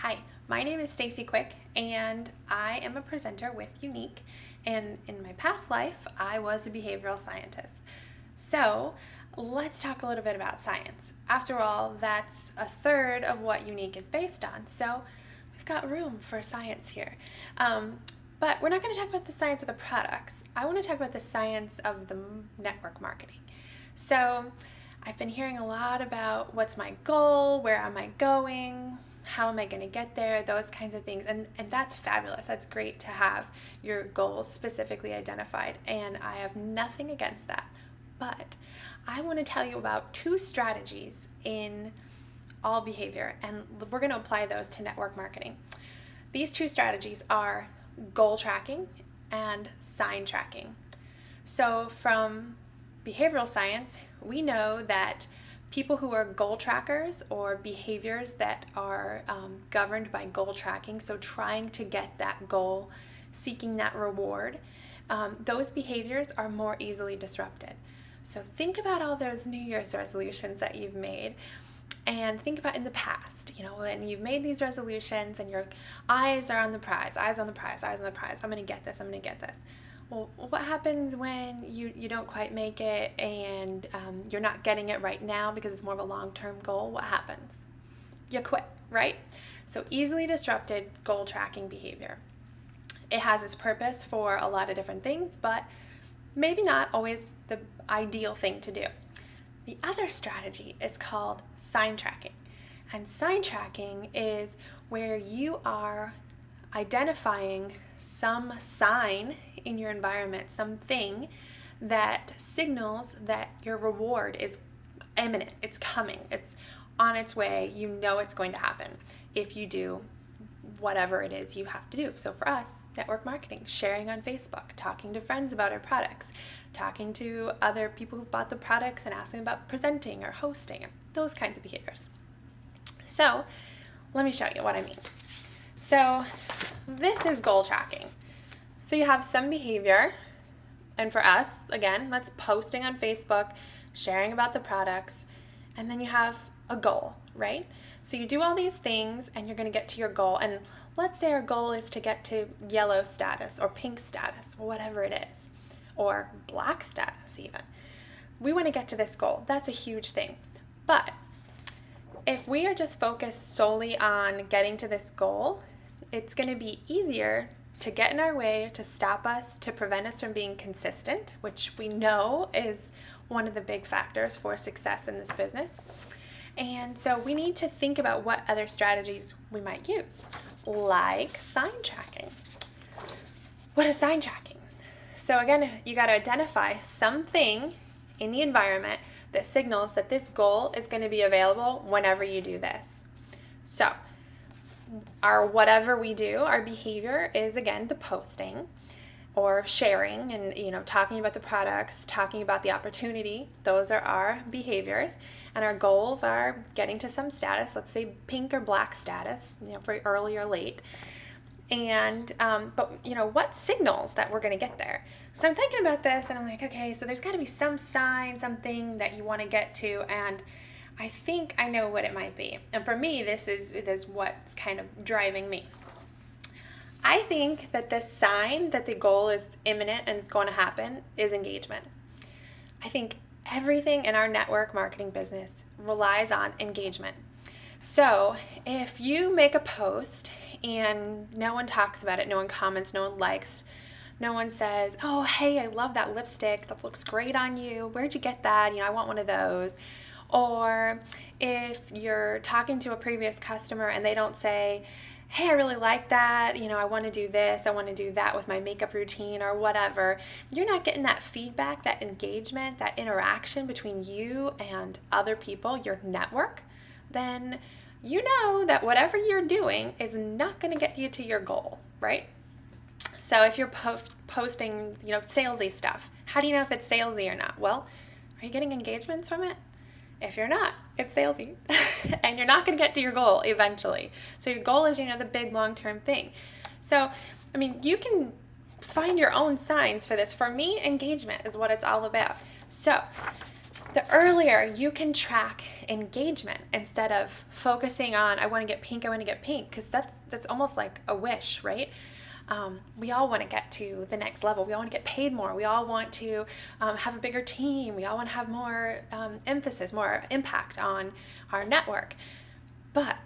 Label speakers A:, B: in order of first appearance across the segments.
A: Hi, my name is Stacy Quick, and I am a presenter with Unique. And in my past life, I was a behavioral scientist. So let's talk a little bit about science. After all, that's a third of what Unique is based on. So we've got room for science here. But we're not going to talk about the science of the products. I want to talk about the science of the network marketing. So I've been hearing a lot about what's my goal, where am I going, how am I going to get there, those kinds of things. And that's fabulous. That's great to have your goals specifically identified. And I have nothing against that. But I want to tell you about two strategies in all behavior, and we're going to apply those to network marketing. These two strategies are goal tracking and sign tracking. So from behavioral science, we know that people who are goal trackers or behaviors that are governed by goal tracking, so trying to get that goal, seeking that reward, those behaviors are more easily disrupted. So think about all those New Year's resolutions that you've made, and think about in the past, when you've made these resolutions and your eyes are on the prize, eyes on the prize, eyes on the prize. I'm going to get this, I'm going to get this. Well, what happens when you don't quite make it and you're not getting it right now because it's more of a long-term goal? What happens? You quit, right? So easily disrupted goal tracking behavior. It has its purpose for a lot of different things, but maybe not always the ideal thing to do. The other strategy is called sign tracking. And sign tracking is where you are identifying some sign in your environment, something that signals that your reward is imminent, it's coming, it's on its way, you know it's going to happen if you do whatever it is you have to do. So for us, network marketing, sharing on Facebook, talking to friends about our products, talking to other people who've bought the products and asking about presenting or hosting, those kinds of behaviors. So let me show you what I mean. So this is goal tracking. So you have some behavior, and for us, again, that's posting on Facebook, sharing about the products, and then you have a goal, right? So you do all these things and you're going to get to your goal, and let's say our goal is to get to yellow status or pink status, whatever it is, or black status even. We want to get to this goal. That's a huge thing. But if we are just focused solely on getting to this goal, it's going to be easier to get in our way, to stop us, to prevent us from being consistent, which we know is one of the big factors for success in this business. And so we need to think about what other strategies we might use, like sign tracking. What is sign tracking? So again, you got to identify something in the environment that signals that this goal is going to be available whenever you do this. So our whatever we do, our behavior is, again, the posting or sharing and talking about the products, talking about the opportunity. Those are our behaviors, and our goals are getting to some status, let's say pink or black status, for early or late. And but what signals that we're going to get there? So I'm thinking about this and I'm like, okay, so there's got to be some sign, something that you want to get to, and I think I know what it might be. And for me, this is what's kind of driving me. I think that the sign that the goal is imminent and it's going to happen is engagement. I think everything in our network marketing business relies on engagement. So if you make a post and no one talks about it, no one comments, no one likes, no one says, oh, hey, I love that lipstick, that looks great on you, where'd you get that, I want one of those. Or if you're talking to a previous customer and they don't say, hey, I really like that, I want to do this, I want to do that with my makeup routine or whatever, you're not getting that feedback, that engagement, that interaction between you and other people, your network, then you know that whatever you're doing is not going to get you to your goal, right? So if you're posting, salesy stuff, how do you know if it's salesy or not? Well, are you getting engagements from it? If you're not, it's salesy and you're not going to get to your goal eventually. So your goal is, the big long-term thing. So, you can find your own signs for this. For me, engagement is what it's all about. So the earlier you can track engagement instead of focusing on, I want to get pink, because that's almost like a wish, right? We all want to get to the next level. We all want to get paid more. We all want to have a bigger team. We all want to have more emphasis, more impact on our network. But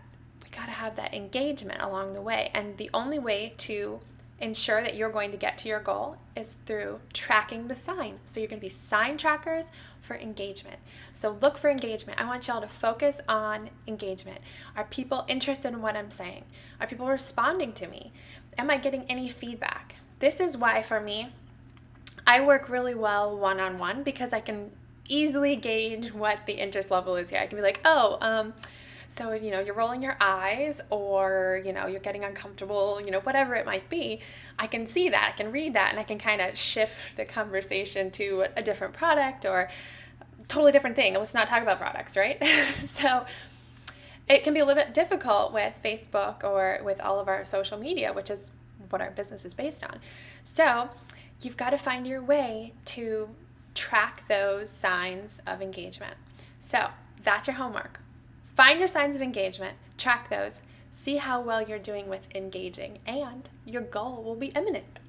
A: we got to have that engagement along the way. And the only way to ensure that you're going to get to your goal is through tracking the sign. So you're going to be sign trackers for engagement. So look for engagement. I want y'all to focus on engagement. Are people interested in what I'm saying? Are people responding to me? Am I getting any feedback? This is why, for me, I work really well one-on-one, because I can easily gauge what the interest level is here. I can be like, so, you're rolling your eyes, or, you're getting uncomfortable, whatever it might be. I can see that, I can read that, and I can kind of shift the conversation to a different product or totally different thing. Let's not talk about products, right? So it can be a little bit difficult with Facebook or with all of our social media, which is what our business is based on. So you've got to find your way to track those signs of engagement. So that's your homework. Find your signs of engagement, track those, see how well you're doing with engaging, and your goal will be imminent.